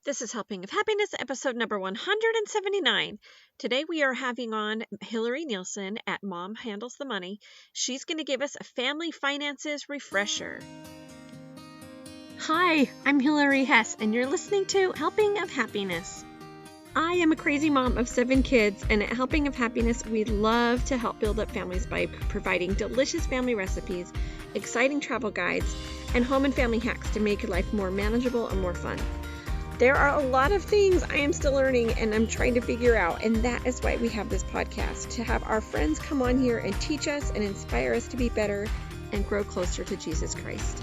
This is Helping of Happiness, episode number 179. Today we are having on Hilary Nielsen at Mom Handles the Money. She's going to give us a family finances refresher. Hi, I'm Hilary Hess, and you're listening to Helping of Happiness. I am a crazy mom of 7 kids, and at Helping of Happiness, we love to help build up families by providing delicious family recipes, exciting travel guides, and home and family hacks to make life more manageable and more fun. There are a lot of things I am still learning and I'm trying to figure out, and that is why we have this podcast, to have our friends come on here and teach us and inspire us to be better and grow closer to Jesus Christ.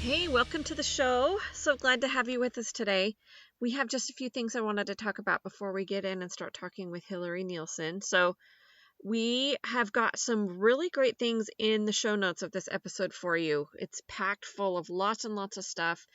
Hey, welcome to the show. So glad to have you with us today. We have just a few things I wanted to talk about before we get in and start talking with Hilary Nielsen. So we have got some really great things in the show notes of this episode for you. It's packed full of lots and lots of stuff.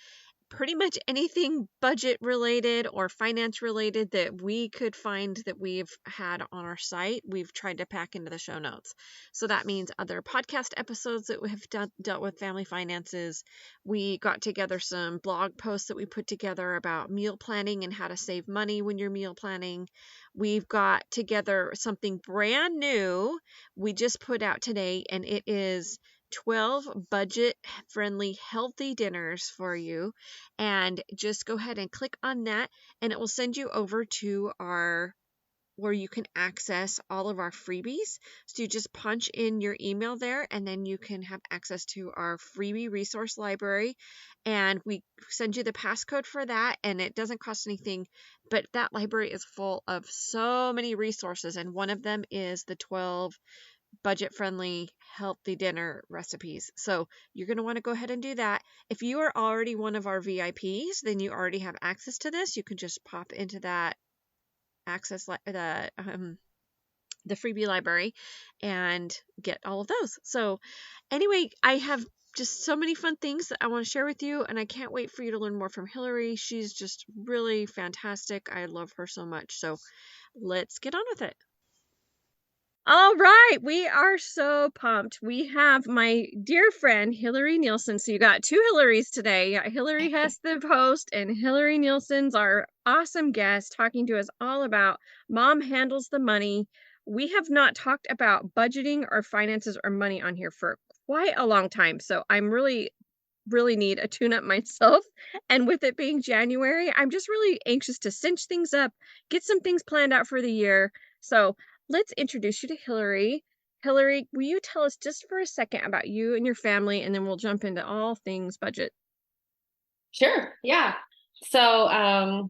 Pretty much anything budget related or finance related that we could find that we've had on our site, we've tried to pack into the show notes. So that means other podcast episodes that we have dealt with family finances. We got together some blog posts that we put together about meal planning and how to save money when you're meal planning. We've got together something brand new we just put out today, and it is 12 budget-friendly healthy dinners for you. And just go ahead and click on that, and it will send you over to where you can access all of our freebies. So you just punch in your email there, and then you can have access to our freebie resource library. And we send you the passcode for that, and it doesn't cost anything, but that library is full of so many resources, and one of them is the 12 budget-friendly healthy dinner recipes. So you're going to want to go ahead and do that. If you are already one of our VIPs, then you already have access to this. You can just pop into that access the freebie library and get all of those. So anyway, I have just so many fun things that I want to share with you, and I can't wait for you to learn more from Hilary. She's just really fantastic. I love her so much. So let's get on with it. All right, we are so pumped. We have my dear friend Hilary Nielsen. So you got 2 Hillarys today. You got Hilary Hess, the host, and Hilary Nielsen's our awesome guest, talking to us all about Mom Handles the Money. We have not talked about budgeting or finances or money on here for quite a long time. So I'm really need a tune-up myself. And with it being January, I'm just really anxious to cinch things up, get some things planned out for the year. So let's introduce you to Hilary. Hilary, will you tell us just for a second about you and your family, and then we'll jump into all things budget. Sure. Yeah. So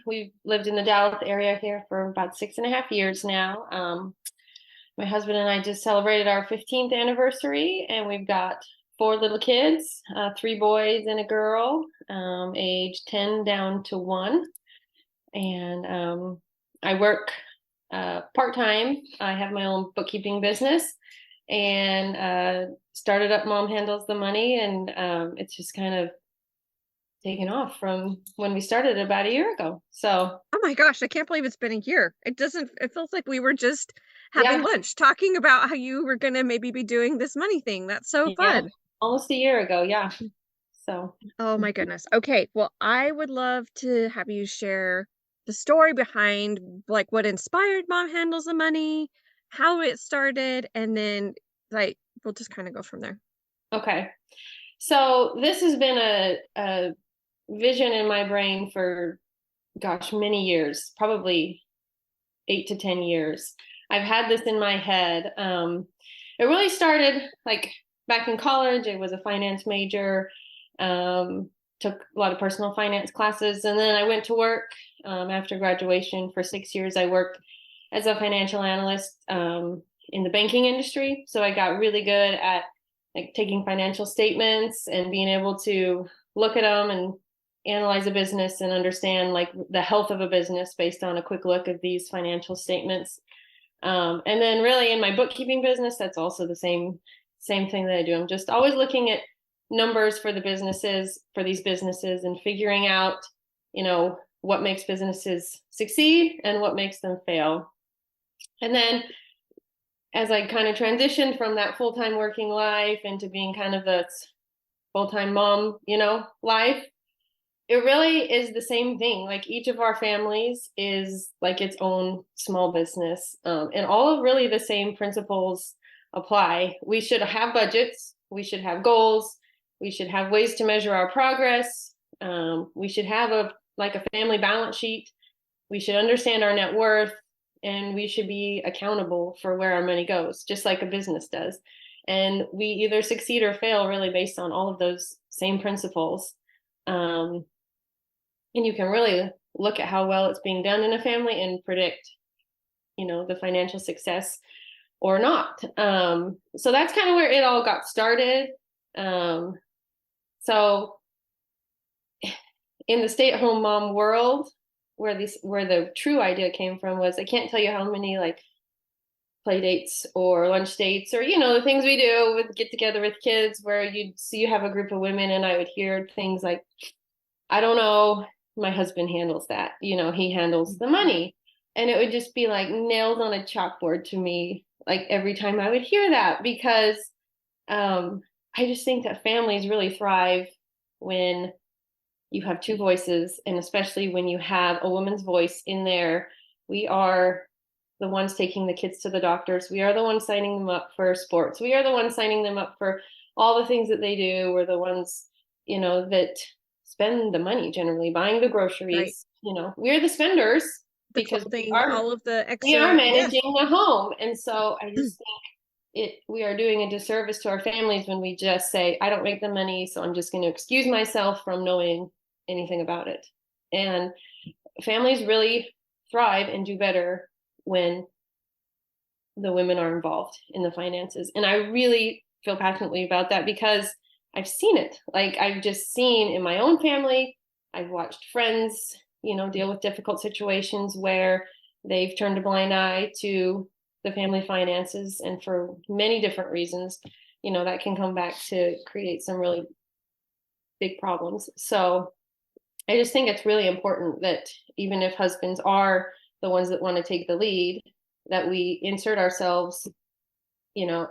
we've lived in the Dallas area here for about 6.5 years now. My husband and I just celebrated our 15th anniversary, and we've got 4 little kids, 3 boys and a girl, age 10 down to 1. And I work part-time. I have my own bookkeeping business, and started up Mom Handles the Money, and it's just kind of taken off from when we started about a year ago. So, oh my gosh, I can't believe it's been a year. It feels like we were just having lunch talking about how you were going to maybe be doing this money thing. That's so fun. Almost a year ago. Yeah. So, oh my goodness. Okay. Well, I would love to have you share the story behind like what inspired Mom Handles the Money, how it started, and then like we'll just kind of go from there. Okay. So this has been a vision in my brain for, many years, probably 8 to 10 years. I've had this in my head. It really started like back in college. I was a finance major, took a lot of personal finance classes, and then I went to work after graduation for 6 years. I worked as a financial analyst in the banking industry. So I got really good at like taking financial statements and being able to look at them and analyze a business and understand like the health of a business based on a quick look at these financial statements. And then really in my bookkeeping business, that's also the same thing that I do. I'm just always looking at numbers for these businesses and figuring out, what makes businesses succeed and what makes them fail. And then as I kind of transitioned from that full-time working life into being kind of the full-time mom, life, It really is the same thing. Like each of our families is like its own small business, and all of really the same principles apply. We should have budgets. We should have goals. We should have ways to measure our progress. We should have a family balance sheet. We should understand our net worth, and we should be accountable for where our money goes, just like a business does. And we either succeed or fail really based on all of those same principles. Um, and you can really look at how well it's being done in a family and predict, the financial success or not. So that's kind of where it all got started. So in the stay-at-home mom world, where the true idea came from was, I can't tell you how many like play dates or lunch dates or the things we do with get together with kids where you have a group of women, and I would hear things like, I don't know, my husband handles that, he handles the money. And it would just be like nails on a chalkboard to me, like every time I would hear that, because I just think that families really thrive when you have two voices, and especially when you have a woman's voice in there. We are the ones taking the kids to the doctors. We are the ones signing them up for sports. We are the ones signing them up for all the things that they do. We're the ones, that spend the money, generally buying the groceries. Right. We're the spenders The because clothing, all of the we are extra, yeah. managing the home. And so I just think we are doing a disservice to our families when we just say, I don't make the money, so I'm just going to excuse myself from knowing anything about it. And families really thrive and do better when the women are involved in the finances. And I really feel passionately about that because I've seen it. Like I've just seen in my own family, I've watched friends, deal with difficult situations where they've turned a blind eye to the family finances. And for many different reasons, that can come back to create some really big problems. So I just think it's really important that even if husbands are the ones that want to take the lead, that we insert ourselves,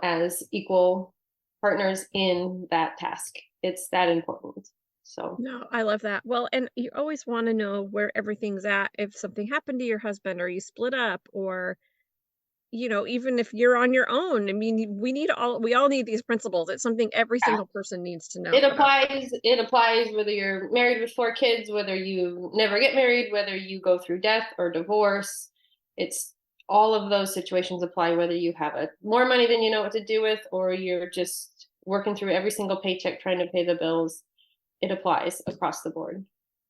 as equal partners in that task. It's that important. So, No, I love that. Well, and you always want to know where everything's at if something happened to your husband or you split up or even if you're on your own. I mean, we all need these principles. It's something every yeah, single person needs to it know about. applies. It applies whether you're married with 4 kids, whether you never get married, whether you go through death or divorce. It's all of those situations apply, whether you have more money than you know what to do with, or you're just working through every single paycheck trying to pay the bills. It applies across the board.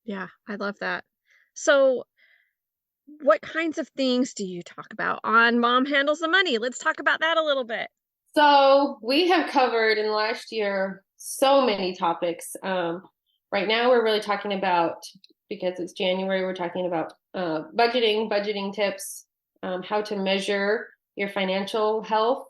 Yeah, I love that. So, what kinds of things do you talk about on Mom Handles the Money? Let's talk about that a little bit. So we have covered in the last year so many topics. Right now, we're really talking about, because it's January, we're talking about budgeting tips, how to measure your financial health,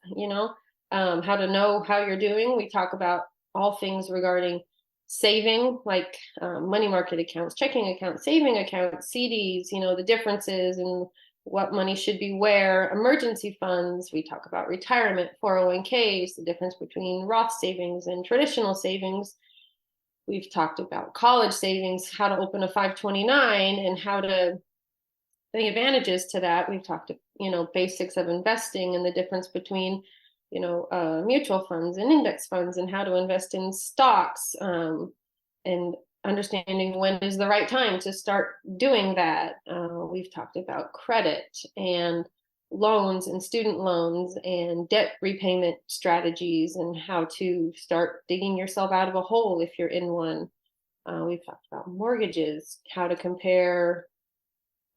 how to know how you're doing. We talk about all things regarding saving, like money market accounts, checking accounts, saving accounts, CDs, the differences and what money should be where, emergency funds. We talk about retirement, 401ks, the difference between Roth savings and traditional savings. We've talked about college savings, how to open a 529 and how to, the advantages to that. We've talked, basics of investing and the difference between, mutual funds and index funds and how to invest in stocks, and understanding when is the right time to start doing that. We've talked about credit and loans and student loans and debt repayment strategies and how to start digging yourself out of a hole if you're in one. We've talked about mortgages, how to compare,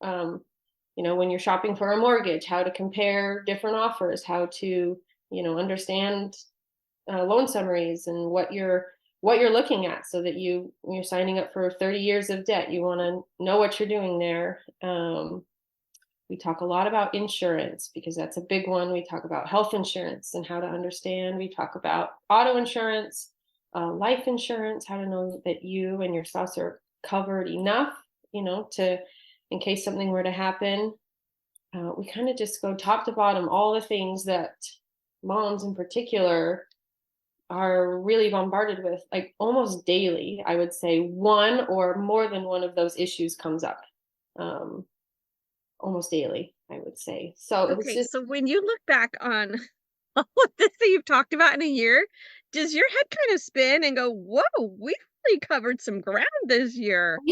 when you're shopping for a mortgage, how to compare different offers, how to, understand loan summaries and what you're looking at, so that when you're signing up for 30 years of debt, you want to know what you're doing there. We talk a lot about insurance because that's a big one. We talk about health insurance and how to understand. We talk about auto insurance, life insurance, how to know that you and your spouse are covered enough, to, in case something were to happen. We kind of just go top to bottom, all the things that moms in particular are really bombarded with, like almost daily, I would say one or more than one of those issues comes up. Um, Almost daily, I would say. So it's Okay, just, so when you look back on all of this that you've talked about in a year, does your head kind of spin and go, "Whoa, we really covered some ground this year"?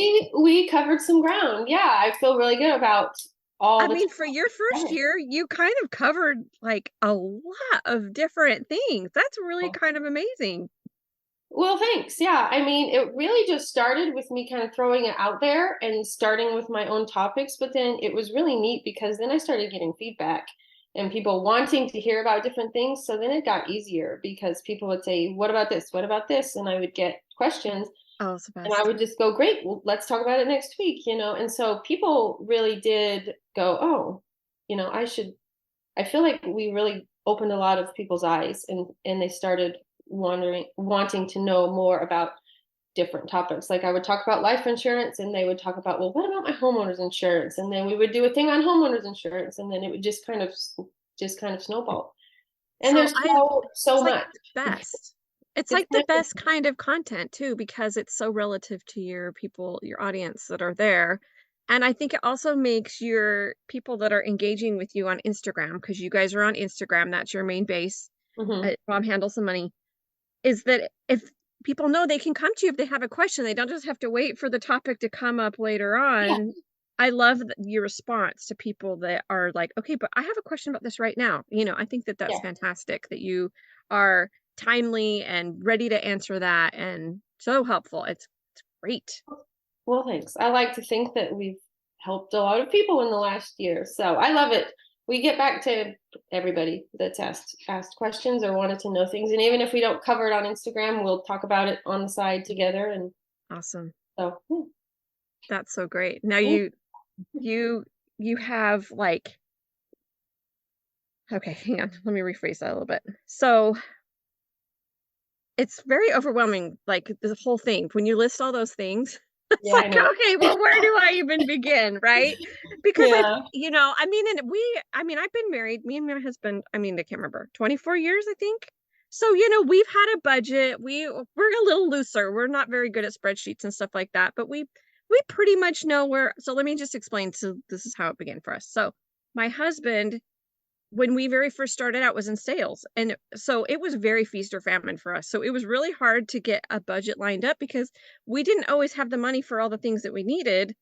we covered some ground. Yeah, I feel really good about all I the mean, time for your first together. year, you kind of covered, like, a lot of different things. That's really kind of amazing. Well, thanks. Yeah. I mean, it really just started with me kind of throwing it out there and starting with my own topics. But then it was really neat because then I started getting feedback and people wanting to hear about different things. So then it got easier because people would say, "What about this? What about this?" And I would get questions Oh, it's the and I best. would just go, "Great. Well, let's talk about it next week," you know? And so people really did go, "Oh, I should," I feel like we really opened a lot of people's eyes and they started wanting to know more about different topics. Like I would talk about life insurance and they would talk about, well, what about my homeowner's insurance? And then we would do a thing on homeowner's insurance and then it would just kind of snowball. And So there's I so It's like much. the best. It's It's like the kind of, best kind of content too, because it's so relative to your people, your audience that are there. And I think it also makes your people that are engaging with you on Instagram, because you guys are on Instagram, that's your main base. mhm. Mom handles some money. Is that if people know they can come to you if they have a question, they don't just have to wait for the topic to come up later Yeah, on. I love your response to people that are like, "Okay, but I have a question about this right now." I think that that's yeah. fantastic that you are timely and ready to answer that and so helpful. It's great. Well, thanks. I like to think that we've helped a lot of people in the last year. So I love it. We get back to everybody that's asked questions or wanted to know things. And even if we don't cover it on Instagram, we'll talk about it on the side together. And Awesome. so That's so great. Now yeah. you you have like okay, hang on. Let me rephrase that a little bit. So it's very overwhelming, like, the whole thing. When you list all those things, it's Yeah, I like, know. "Okay, well, where do I even begin?" Right? Because Yeah. I mean, I've been married, me and my husband, I can't remember, 24 years, I think? So, we've had a budget, we're a little looser, we're not very good at spreadsheets and stuff like that, but we pretty much know where so let me just explain, so this is how it began for us. So, my husband when we very first started out was in sales, and so it was very feast or famine for us. So it was really hard to get a budget lined up because we didn't always have the money for all the things that we needed.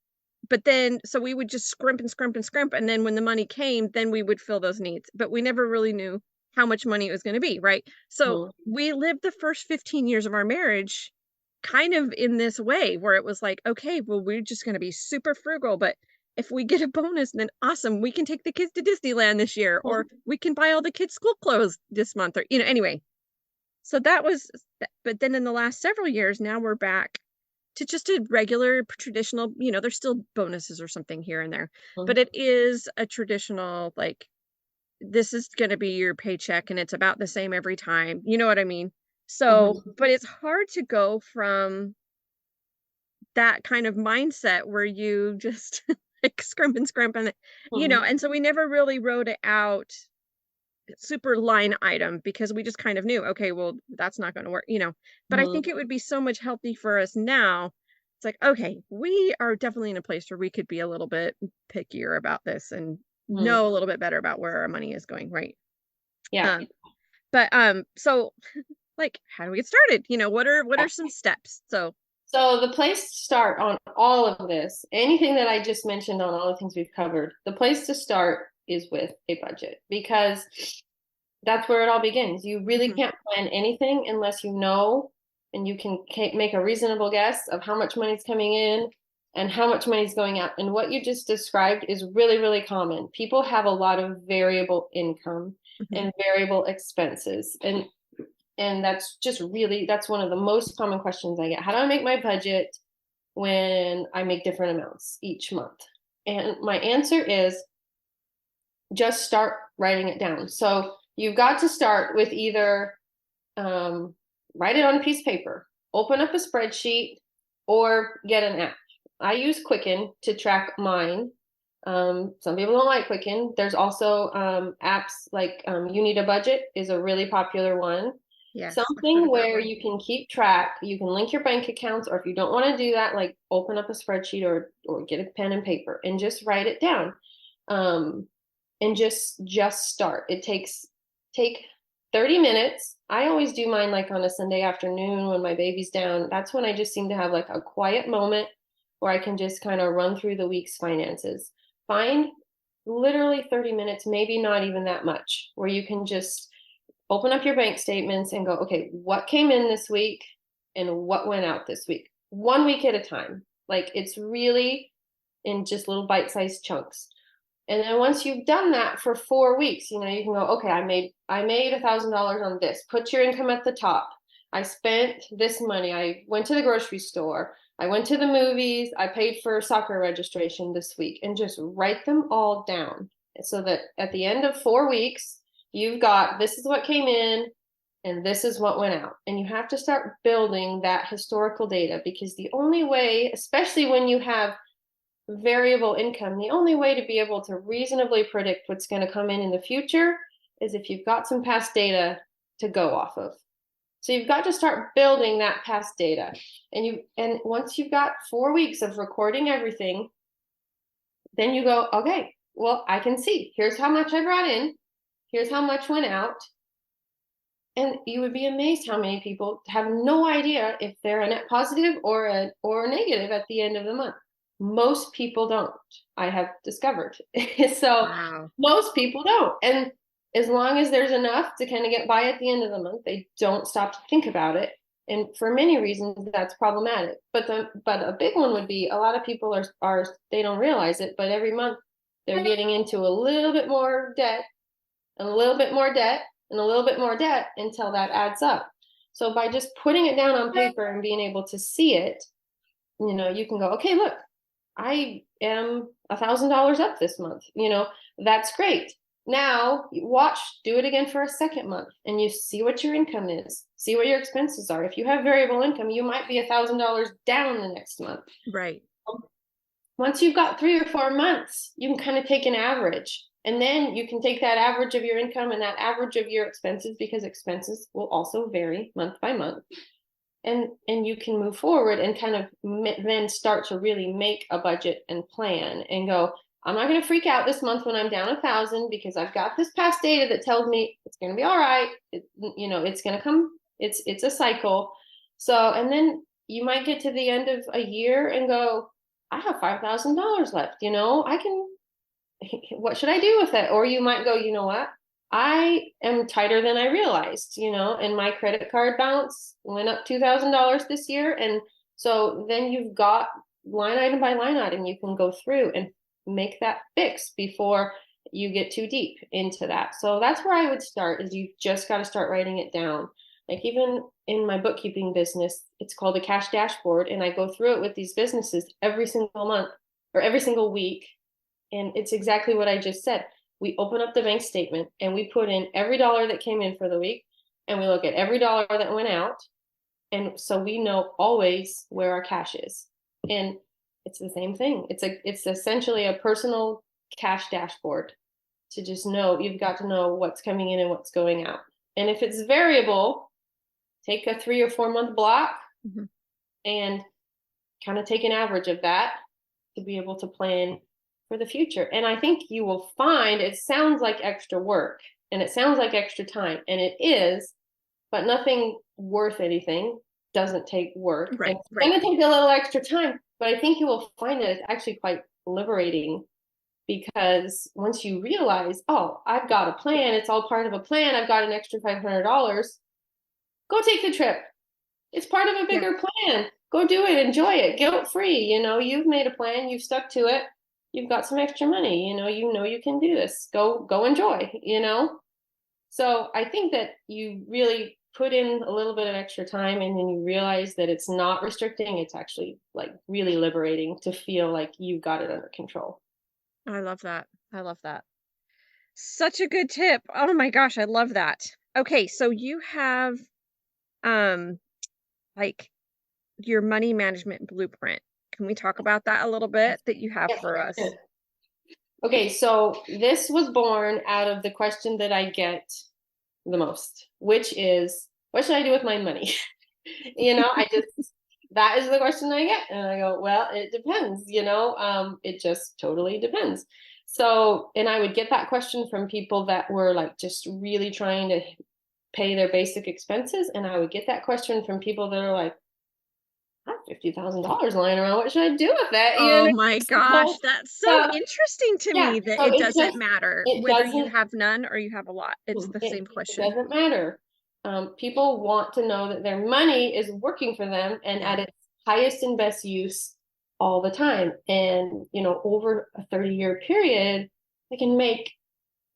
But then so we would just scrimp and scrimp and scrimp, and then when the money came, then we would fill those needs. But we never really knew how much money it was going to be, right? So Mhm. we lived the first 15 years of our marriage kind of in this way where it was like, okay, well, we're just going to be super frugal, but if we get a bonus, then awesome, we can take the kids to Disneyland this year, or we can buy all the kids school clothes this month, or anyway. So that was, but then in the last several years, now we're back to just a regular traditional, there's still bonuses or something here and there, Mhm. but it is a traditional, like, this is going to be your paycheck and it's about the same every time. You know what I mean? So, Mhm. but it's hard to go from that kind of mindset where you just like scrimp and scrimp and Mhm. and so we never really wrote it out super line item because we just kind of knew, okay, well, that's not going to work. But I think Mhm. it would be so much healthy for us now. It's like, okay, we are definitely in a place where we could be a little bit pickier about this and Mhm. know a little bit better about where our money is going, right? Yeah. Um, so like how do we get started? What are some steps? So So the place to start on all of this, anything that I just mentioned on all the things we've covered, the place to start is with a budget because that's where it all begins. You really mhm, can't plan anything unless you know and you can make a reasonable guess of how much money's coming in and how much money's going out. And what you just described is really, really common. People have a lot of variable income mhm, and variable expenses. And that's one of the most common questions I get. How do I make my budget when I make different amounts each month? And my answer is just start writing it down. So you've got to start with either um, write it on a piece of paper, open up a spreadsheet, or get an app. I use Quicken to track mine. Some people don't like Quicken. There's also apps like You Need a Budget is a really popular one. Yes, I've heard Something of that where one. you can keep track, you can link your bank accounts, or if you don't want to do that, like open up a spreadsheet or get a pen and paper and just write it down. And just start. Take 30 minutes. I always do mine like on a Sunday afternoon when my baby's down. That's when I just seem to have like a quiet moment where I can just kind of run through the week's finances. Find literally 30 minutes, maybe not even that much, where you can just open up your bank statements and go, okay, what came in this week and what went out this week? 1 week at a time. Like it's really in just little bite-sized chunks. And then once you've done that for 4 weeks, you can go, okay, I made $1,000 on this. Put your income at the top. I spent this money. I went to the grocery store. I went to the movies. I paid for soccer registration this week, and just write them all down so that at the end of 4 weeks, you've got this is what came in and this is what went out. And you have to start building that historical data, because the only way, especially when you have variable income, the only way to be able to reasonably predict what's going to come in the future is if you've got some past data to go off of. So you've got to start building that past data. And once you've got 4 weeks of recording everything, then you go, okay, well, I can see, here's how much I brought in, here's how much went out. And you would be amazed how many people have no idea if they're a net positive or a negative at the end of the month. Most people don't, I have discovered. So Wow. most people don't. And as long as there's enough to kind of get by at the end of the month, they don't stop to think about it. And for many reasons, that's problematic. But a big one would be, a lot of people are they don't realize it, but every month they're getting into a little bit more debt, and a little bit more debt, and a little bit more debt until that adds up. So by just putting it down on paper and being able to see it, you can go, okay, look, I am $1,000 up this month. That's great. Now do it again for a second month, and you see what your income is, see what your expenses are. If you have variable income, you might be $1,000 down the next month. Right. Once you've got 3 or 4 months, you can kind of take an average, and then you can take that average of your income and that average of your expenses, because expenses will also vary month by month. And you can move forward and kind of then start to really make a budget and plan and go, I'm not going to freak out this month when I'm down 1,000, because I've got this past data that tells me it's going to be all right. It's going to come. It's a cycle. So, and then you might get to the end of a year and go, I have $5,000 left. I can, what should I do with it? Or you might go, you know what? I am tighter than I realized, and my credit card balance went up $2,000 this year. And so then you've got line item by line item, you can go through and make that fix before you get too deep into that. So that's where I would start, is you've just got to start writing it down. Like even in my bookkeeping business, it's called a cash dashboard. And I go through it with these businesses every single month or every single week. And it's exactly what I just said. We open up the bank statement and we put in every dollar that came in for the week, and we look at every dollar that went out. And so we know always where our cash is. And it's the same thing. It's essentially a personal cash dashboard to just know, you've got to know what's coming in and what's going out. And if it's variable, take a 3 or 4 month block and kind of take an average of that to be able to plan for the future. And I think you will find it sounds like extra work and it sounds like extra time, and it is, but nothing worth anything doesn't take work. Right. It's going to take a little extra time, but I think you will find that it's actually quite liberating, because once you realize, oh, I've got a plan, it's all part of a plan, I've got an extra $500, go take the trip. It's part of a bigger plan. Go do it, enjoy it, guilt-free. You've made a plan, you've stuck to it, you've got some extra money, you can do this. Go enjoy, So I think that you really put in a little bit of extra time, and then you realize that it's not restricting, it's actually like really liberating to feel like you've got it under control. I love that. I love that. Such a good tip. Oh my gosh, I love that. Okay, so you have um like your money management blueprint. Can we talk about that a little bit that you have for us? Okay, so this was born out of the question that I get the most, which is, what should I do with my money? That is the question I get. And I go, well, it depends, it just totally depends. So, and I would get that question from people that were like just really trying to pay their basic expenses. And I would get that question from people that are like, I have $50,000 lying around. What should I do with that? Oh my gosh, So, that's so so interesting to yeah, me that so it doesn't matter it whether you doesn't, have none or you have a lot. It's the same it question. doesn't matter. People want to know that their money is working for them and Yeah. at its highest and best use all the time. And, over a 30-year period, it can make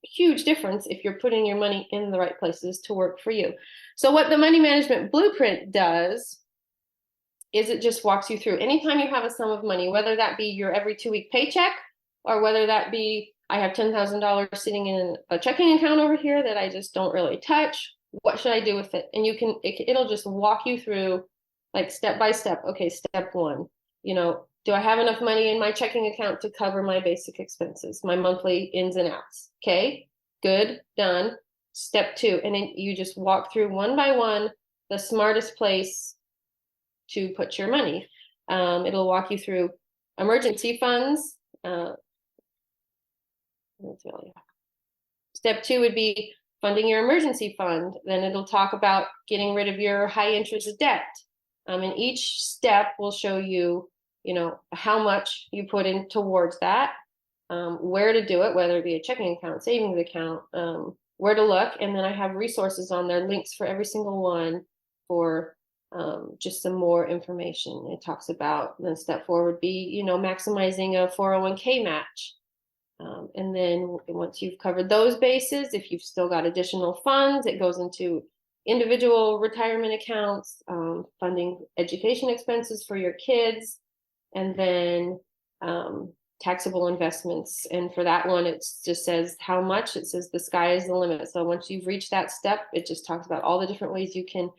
a huge difference if you're putting your money in the right places to work for you. So what the money management blueprint does is it just walks you through anytime you have a sum of money, whether that be your every 2-week paycheck or whether that be I have $10,000 sitting in a checking account over here that I just don't really touch. What should I do with it? And it'll just walk you through like step by step. Okay, step one, do I have enough money in my checking account to cover my basic expenses, my monthly ins and outs? Okay, good, done. Step two, and then you just walk through one by one the smartest place to put your money. It'll walk you through emergency funds. Step two would be funding your emergency fund. Then it'll talk about getting rid of your high interest debt. And each step will show you, how much you put in towards that, where to do it, whether it be a checking account, savings account, where to look. And then I have resources on there, links for every single one for just some more information. It talks about then step four would be, maximizing a 401k match. And then once you've covered those bases, if you've still got additional funds, it goes into individual retirement accounts, funding education expenses for your kids, and then taxable investments. And for that one, it just says how much. It says the sky is the limit. So once you've reached that step, it just talks about all the different ways you can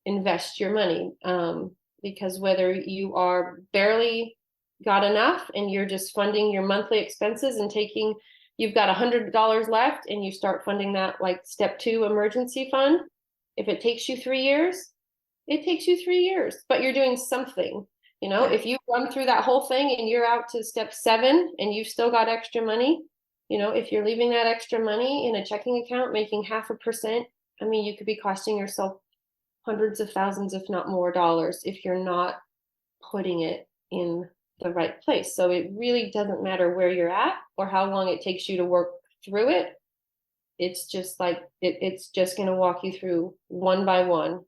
invest your money. Because whether you are barely got enough and you're just funding your monthly expenses and you've got $100 left and you start funding that like step two emergency fund, if it takes you 3 years, it takes you 3 years, but you're doing something. Yeah. If you run through that whole thing and you're out to step 7 and you've still got extra money, if you're leaving that extra money in a checking account making 0.5%, I mean, you could be costing yourself hundreds of thousands, if not more dollars, if you're not putting it in the right place. So it really doesn't matter where you're at or how long it takes you to work through it. It's just like, it's just going to walk you through one by one.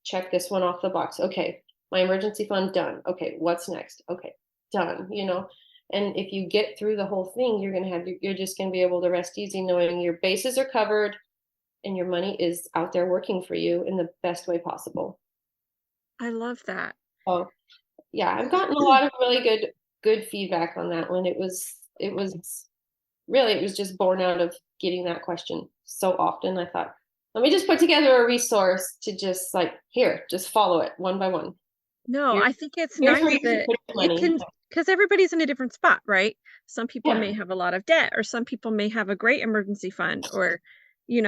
Check this one off the box. Okay, my emergency fund done. Okay, what's next? Okay, done, And if you get through the whole thing, you're just going to be able to rest easy knowing your bases are covered and your money is out there working for you in the best way possible. I love that. Oh, yeah, I've gotten a lot of really good feedback on that one. It was just born out of getting that question so often. I thought, let me just put together a resource to just like, here, just follow it one by one. No, I think it's Here's nice where you can that put your it money. can, because everybody's in a different spot, right? Some people Yeah. may have a lot of debt, or some people may have a great emergency fund, or,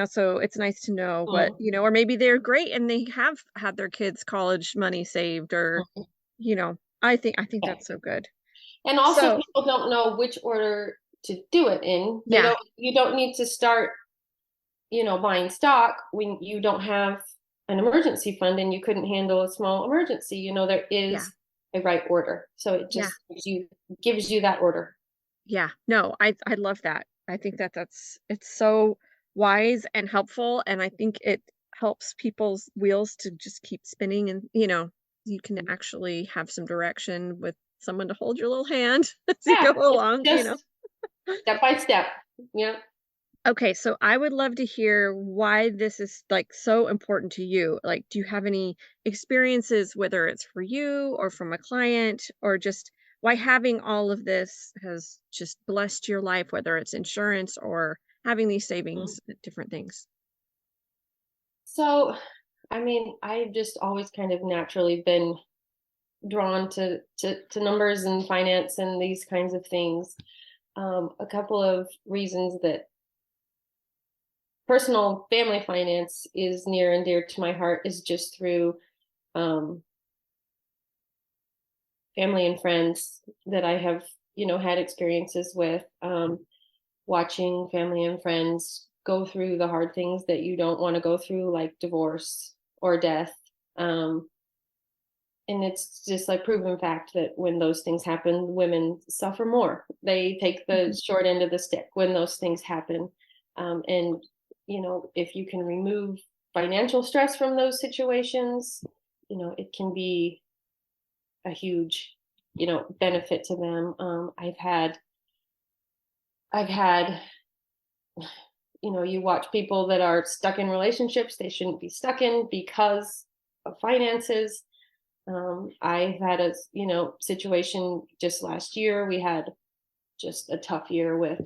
so it's nice to know what, Mhm. or maybe they're great and they have had their kids' college money saved, or, Mhm. I think Yeah. that's so good. And also So, people don't know which order to do it in. yeah, You don't need to start, buying stock when you don't have an emergency fund and you couldn't handle a small emergency. There yeah, is a right order. So it yeah, just gives you that order. yeah. No, I love that. I think that it's so wise and helpful, and I think it helps people's wheels to just keep spinning, and you can actually have some direction with someone to hold your little hand as you go Yeah, it's along. just step by step. Yeah. Okay, so I would love to hear why this is like so important to you. Like, do you have any experiences, whether it's for you or from a client, or just why having all of this has just blessed your life, whether it's insurance or having these Mhm. savings, different things? So, I mean, I've just always kind of naturally been drawn to numbers and finance and these kinds of things. A couple of reasons that personal family finance is near and dear to my heart is just through um, family and friends that I have, had experiences with, watching family and friends go through the hard things that you don't want to go through, like divorce or death. Um, and it's just like proven fact that when those things happen, women suffer more. They take the short end of the stick when those things happen. And, if you can remove financial stress from those situations, it can be a huge, benefit to them. I've had, you watch people that are stuck in relationships they shouldn't be stuck in because of finances. I've had a, situation just last year. We had just a tough year with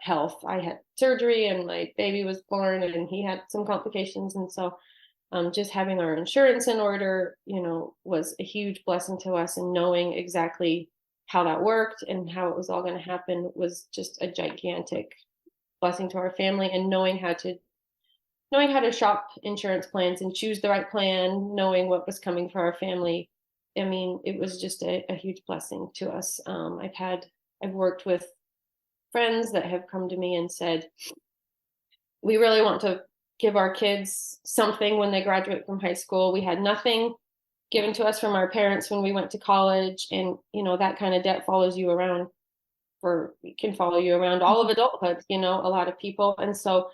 health. I had surgery and my baby was born and he had some complications. And so just having our insurance in order, was a huge blessing to us, and knowing exactly how that worked and how it was all going to happen was just a gigantic blessing to our family. And knowing how to shop insurance plans and choose the right plan, knowing what was coming for our family. I mean, it was just a huge blessing to us. I've worked with friends that have come to me and said, we really want to give our kids something when they graduate from high school. We had nothing given to us from our parents when we went to college. And, that kind of debt can follow you around all of adulthood, a lot of people. And so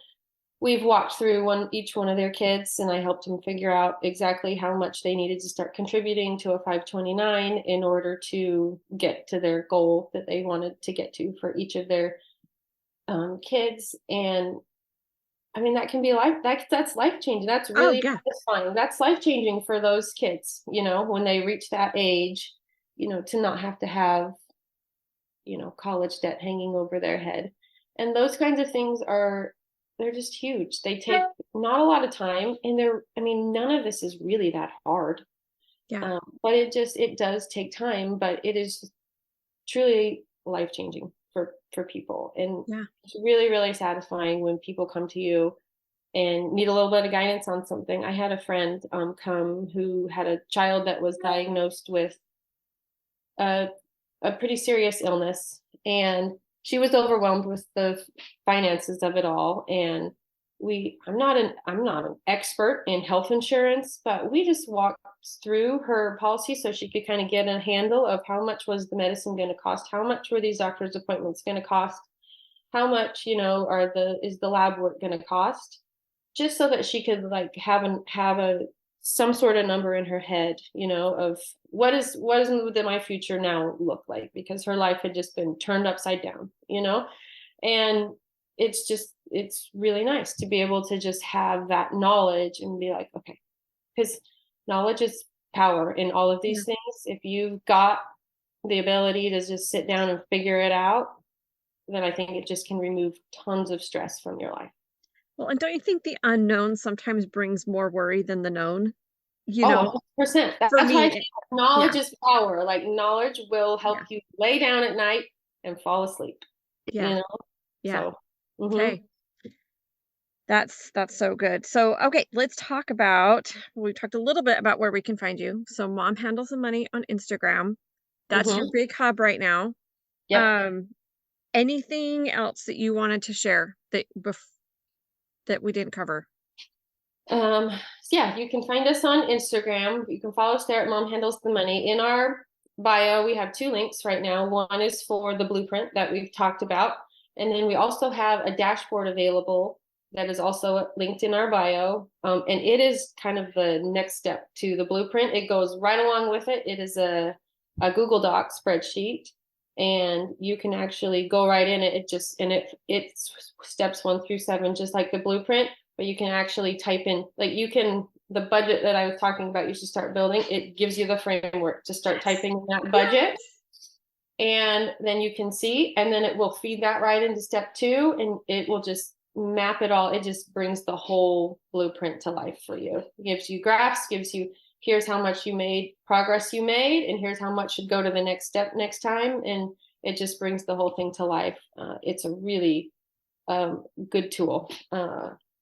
we've walked through each one of their kids, and I helped them figure out exactly how much they needed to start contributing to a 529 in order to get to their goal that they wanted to get to for each of their kids. And I mean, that can be that's life changing. That's Oh, really yeah. satisfying. That's life changing for those kids, when they reach that age, to not have to have, college debt hanging over their head. And those kinds of things they're just huge. They take not a lot of time, and none of this is really that hard. Yeah. But it does take time, but it is truly life changing for people. And Yeah. it's really, really satisfying when people come to you and need a little bit of guidance on something. I had a friend come who had a child that was diagnosed with a, a pretty serious illness, and she was overwhelmed with the finances of it all. And I'm not an expert in health insurance, but we just walked through her policy so she could kind of get a handle of how much was the medicine going to cost, how much were these doctor's appointments going to cost, how much, is the lab work going to cost, just so that she could like have a some sort of number in her head, of what is my future now look like, because her life had just been turned upside down, and it's really nice to be able to just have that knowledge and be like, okay, because knowledge is power in all of Yeah. these things. If you've got the ability to just sit down and figure it out, then I think it just can remove tons of stress from your life. Well, and don't you think the unknown sometimes brings more worry than the known? You Oh, know, 100%. for That's why I me, say yeah, knowledge is power. Like knowledge will help yeah, you lay down at night and fall asleep, yeah, you know? yeah. So, Okay. That's so good. So, okay, let's talk about we talked a little bit about where we can find you. So, Mom Handles the Money on Instagram. That's your mhm. big hub right now. Yep. Um, anything else that you wanted to share that we didn't cover? So yeah, you can find us on Instagram. You can follow us there at Mom Handles the Money. In our bio, we have two links right now. One is for the blueprint that we've talked about. And then we also have a dashboard available that is also linked in our bio. And it is kind of the next step to the blueprint. It goes right along with it. It is a Google Doc spreadsheet, and you can actually go right in it. It's steps 1 through 7, just like the blueprint, but you can actually type in, like the budget that I was talking about, you should start building. It gives you the framework to start typing in that budget. Yes. And then you can see, and then it will feed that right into step 2, and it will just map it all. It just brings the whole blueprint to life for you. It gives you graphs, gives you, here's how much progress you made, and here's how much should go to the next step next time. And it just brings the whole thing to life. It's a really good tool.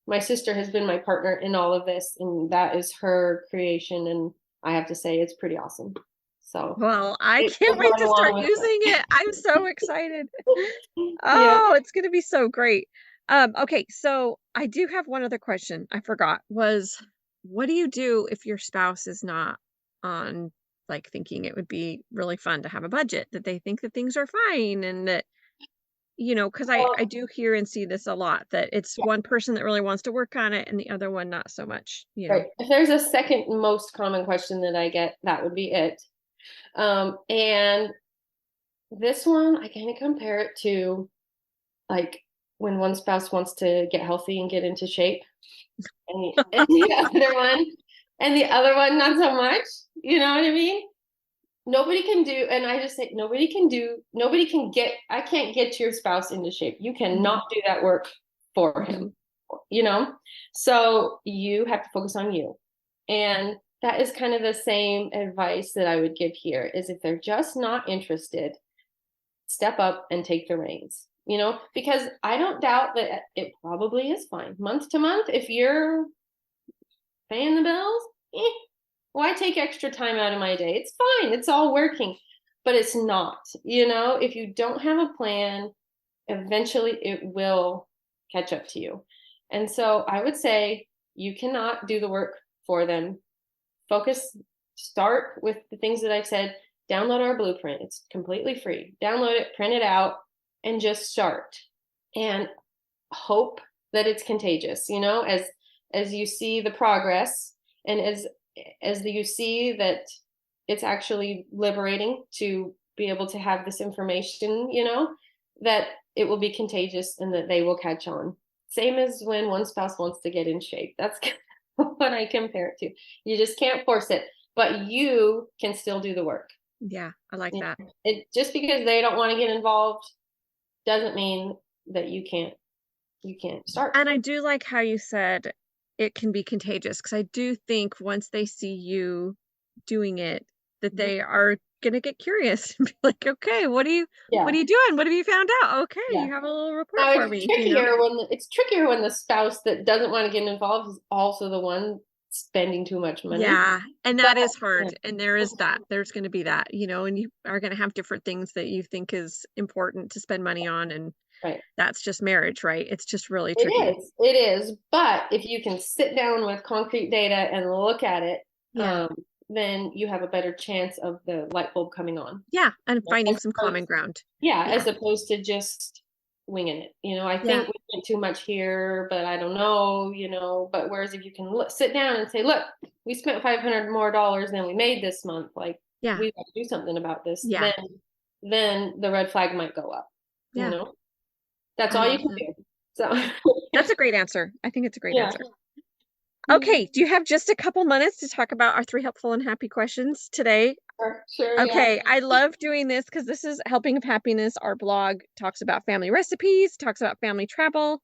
My sister has been my partner in all of this, and that is her creation. And I have to say, it's pretty awesome. So Well, I it can't goes wait right to start along with using it. I'm so excited. it. Yeah. Oh, it's going to be so great. Okay, so I do have one other question I forgot was what do you do if your spouse is not on like thinking it would be really fun to have a budget, that they think that things are fine and that, because I Well, do hear and see this a lot, that it's yeah, one person that really wants to work on it and the other one not so much. right. If there's a second most common question that I get, that would be it. And this one, I kind of compare it to like when one spouse wants to get healthy and get into shape, and the other one, not so much. You know what I mean? Nobody can do, and I just say nobody can get, I can't get your spouse into shape. You Mhm. cannot do that work for him, you know? So you have to focus on you. And that is kind of the same advice that I would give here is if they're just not interested, step up and take the reins, because I don't doubt that it probably is fine month to month. If you're paying the bills, why take extra time out of my day? It's fine. It's all working, but it's not, if you don't have a plan, eventually it will catch up to you. And so I would say you cannot do the work for them. Focus, start with the things that I've said. Download our blueprint. It's completely free. Download it, print it out, and just start. And hope that it's contagious, as you see the progress, and as you see that it's actually liberating to be able to have this information, that it will be contagious and that they will catch on. Same as when one spouse wants to get in shape. That's what I compare it to. You just can't force it, but you can still do the work. Yeah, I like that. It just because they don't want to get involved doesn't mean that you can't start. And I do like how you said it can be contagious because I do think once they see you doing it, that Mhm. they are gonna get curious and be like, "Okay, what Yeah. are you doing? What have you found out? Okay, Yeah. you have a little report Now for me?" it's trickier when the spouse that doesn't want to get involved is also the one spending too much money. Yeah, and But that is yeah, hard, and there is that. There's gonna be that, and you are gonna have different things that you think is important to spend money on, and right. that's just marriage, right? It's just really tricky. It is. But if you can sit down with concrete data and look at it, Yeah. then you have a better chance of the light bulb coming on. Yeah, and finding As some common opposed, ground. yeah, Yeah. as opposed to just winging it. I Yeah. think we spent too much here, but I don't know. But whereas if you can sit down and say, look, we spent $500 more than we made this month. Like Yeah. we got to do something about this. Yeah. Then the red flag might go up. You Yeah. know, that's I all you love can that. do. So That's a great answer. I think it's a great yeah. answer. Okay, do you have just a couple minutes to talk about our 3 helpful and happy questions today? Sure, yeah. Okay, I love doing this because this is Helping of Happiness. Our blog talks about family recipes, talks about family travel,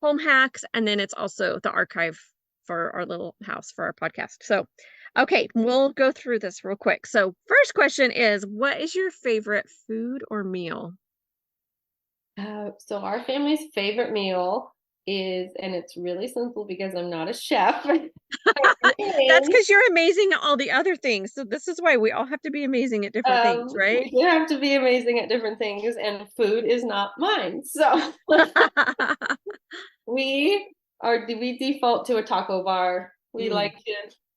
home hacks, and then it's also the archive for our little house for our podcast. So, okay, we'll go through this real quick. So, first question is, what is your favorite food or meal? So our family's favorite meal is, and it's really simple because I'm not a chef. That's is, because you're amazing at all the other things. So this is why we all have to be amazing at different things, right? we do have to be amazing at different things, and food is not mine. So we default to a taco bar. Ooh.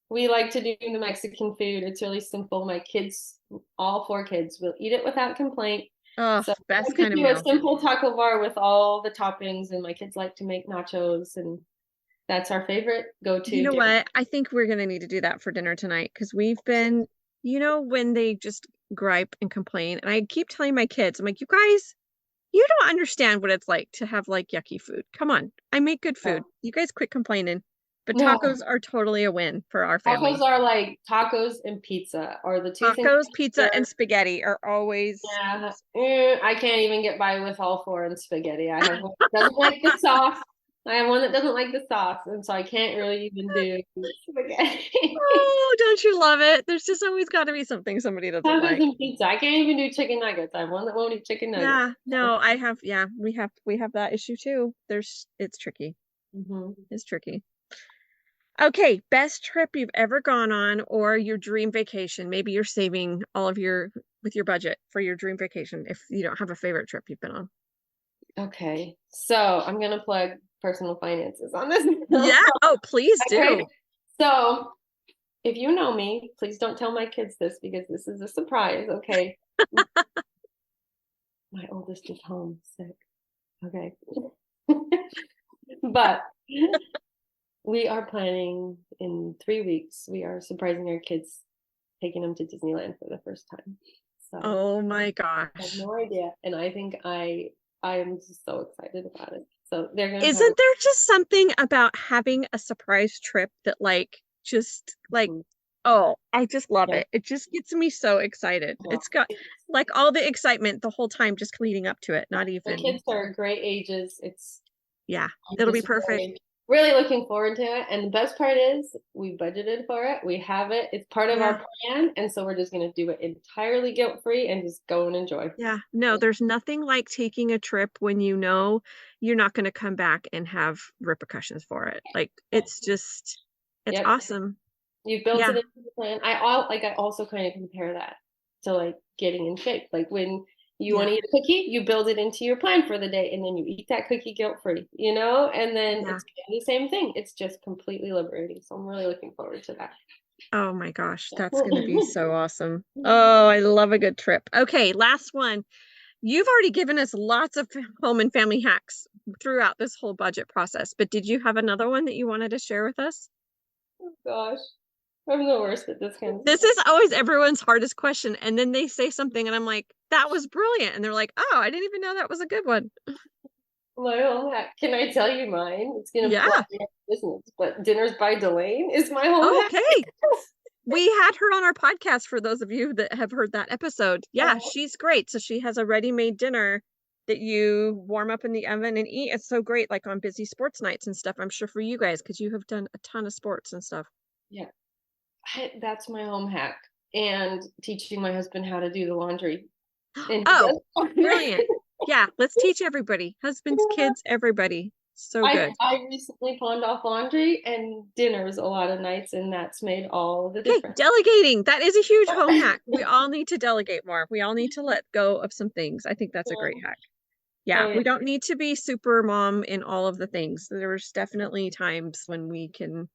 We like to do the Mexican food. It's really simple. My kids, all 4 kids, will eat it without complaint. Oh, So I best like to kind of do a meal. simple taco bar with all the toppings, and my kids like to make nachos, and that's our favorite You go-to know dinner. what? I think we're gonna need to do that for dinner tonight because we've been, when they just gripe and complain, and I keep telling my kids, I'm like, you guys, you don't understand what it's like to have like yucky food. Come on, I make good food. You guys quit complaining. But No, tacos are totally a win for our tacos family. are like tacos and pizza are the two things Tacos, pizza, that and spaghetti are always. yeah, I can't even get by with all 4 in spaghetti. I have one that doesn't like the sauce, I have one that doesn't like the sauce, and so I can't really even do spaghetti. Oh, don't you love it? There's just always got to be something somebody doesn't Tacos like. and pizza. I can't even do chicken nuggets. I have one that won't eat chicken nuggets. Yeah, no, I have, yeah, we have that issue too. It's tricky. Hmm. It's tricky. Okay, best trip you've ever gone on or your dream vacation. Maybe you're saving all of with your budget for your dream vacation if you don't have a favorite trip you've been on. Okay, so I'm gonna plug personal finances on this. Yeah, oh, please Okay, do. so if you know me, please don't tell my kids this because this is a surprise. Okay, my oldest is home sick. Okay, but we are planning in 3 weeks. We are surprising our kids, taking them to Disneyland for the first time. So Oh my I have gosh. no idea, and I think I am just so excited about it. So they're gonna have. Isn't there just something about having a surprise trip that just like, Mhm. oh, I just love Yeah. it. It just gets me so excited. Yeah. It's got like all the excitement the whole time just leading up to it, Yeah. not The even, kids are great ages. yeah, I'm it'll be just perfect. really looking forward to it. And the best part is we budgeted for it. We have it. It's part of Yeah. our plan. And so we're just going to do it entirely guilt-free and just go and enjoy. Yeah. No, there's nothing like taking a trip when you know you're not going to come back and have repercussions for it. Like it's Yep. awesome. You've built Yeah. it into the plan. I also kind of compare that to like getting in shape. Like when you Yeah. want to eat a cookie, you build it into your plan for the day and then you eat that cookie guilt-free, and then Yeah. it's the same thing. It's just completely liberating. So I'm really looking forward to that. Oh my gosh, that's going to be so awesome. Oh, I love a good trip. Okay, last one. You've already given us lots of home and family hacks throughout this whole budget process, but did you have another one that you wanted to share with us? Gosh, I'm the worst at this kind of This stuff. is always everyone's hardest question. And then they say something and I'm like, that was brilliant. And they're like, oh, I didn't even know that was a good one. My home hack. Can I tell you mine? It's gonna fly Yeah. out of business, but dinners by Delane is my home hack. Okay. We had her on our podcast for those of you that have heard that episode. Yeah, she's great. So she has a ready-made dinner that you warm up in the oven and eat. It's so great, like on busy sports nights and stuff. I'm sure for you guys, because you have done a ton of sports and stuff. Yeah, that's my home hack. And teaching my husband how to do the laundry. And he Oh, does laundry. brilliant. Yeah, let's teach everybody. Husbands, kids, everybody. So good. I recently pawned off laundry and dinners a lot of nights, and that's made all the Okay, difference. delegating. That is a huge home hack. We all need to delegate more. We all need to let go of some things. I think that's a great hack. Yeah, Oh, yeah. we don't need to be super mom in all of the things. There's definitely times when we can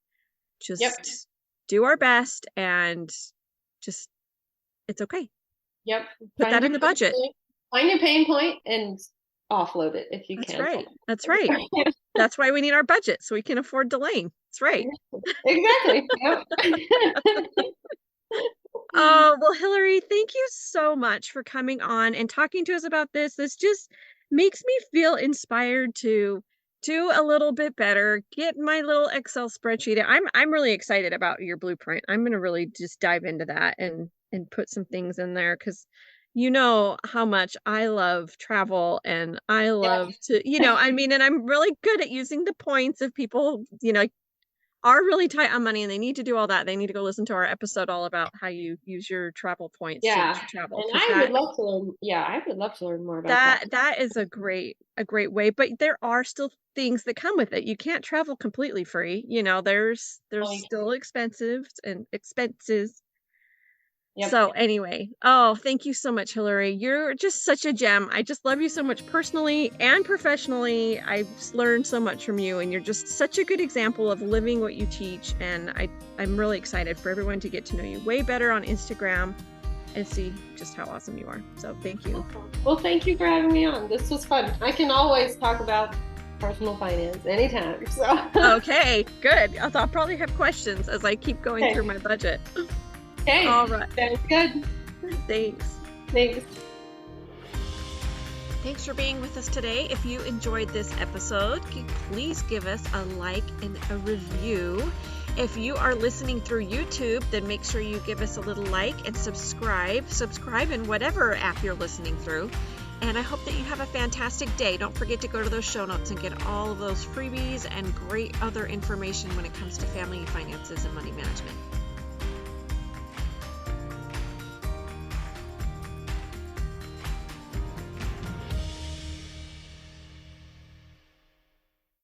Yep. just do our best and just, it's okay. Yep. Put that in the budget. Find your pain point and offload it if you That's can. right. That's right. That's why we need our budget so we can afford Delane. That's right. Exactly. Yep. Oh, well, Hilary, thank you so much for coming on and talking to us about this. This just makes me feel inspired to do a little bit better, get my little Excel spreadsheet. I'm really excited about your blueprint. I'm going to really just dive into that and put some things in there because you know how much I love travel and I love to, I mean, and I'm really good at using the points if people, are really tight on money and they need to do all that. They need to go listen to our episode all about how you use your travel points to travel. And I would love to learn. Yeah, I would love to learn more about that. That is a great way, but there are still things that come with it. You can't travel completely free. There's still expenses. Yep. So anyway, oh, thank you so much, Hilary. You're just such a gem. I just love you so much personally and professionally. I've learned so much from you, and you're just such a good example of living what you teach. And I'm really excited for everyone to get to know you way better on Instagram and see just how awesome you are. So thank you. Well, thank you for having me on. This was fun. I can always talk about personal finance anytime. So okay, good. I'll probably have questions as I keep going through my budget. Okay. All right. Sounds good. Thanks. Thanks for being with us today. If you enjoyed this episode, please give us a like and a review. If you are listening through YouTube, then make sure you give us a little like and subscribe. Subscribe in whatever app you're listening through. And I hope that you have a fantastic day. Don't forget to go to those show notes and get all of those freebies and great other information when it comes to family finances and money management.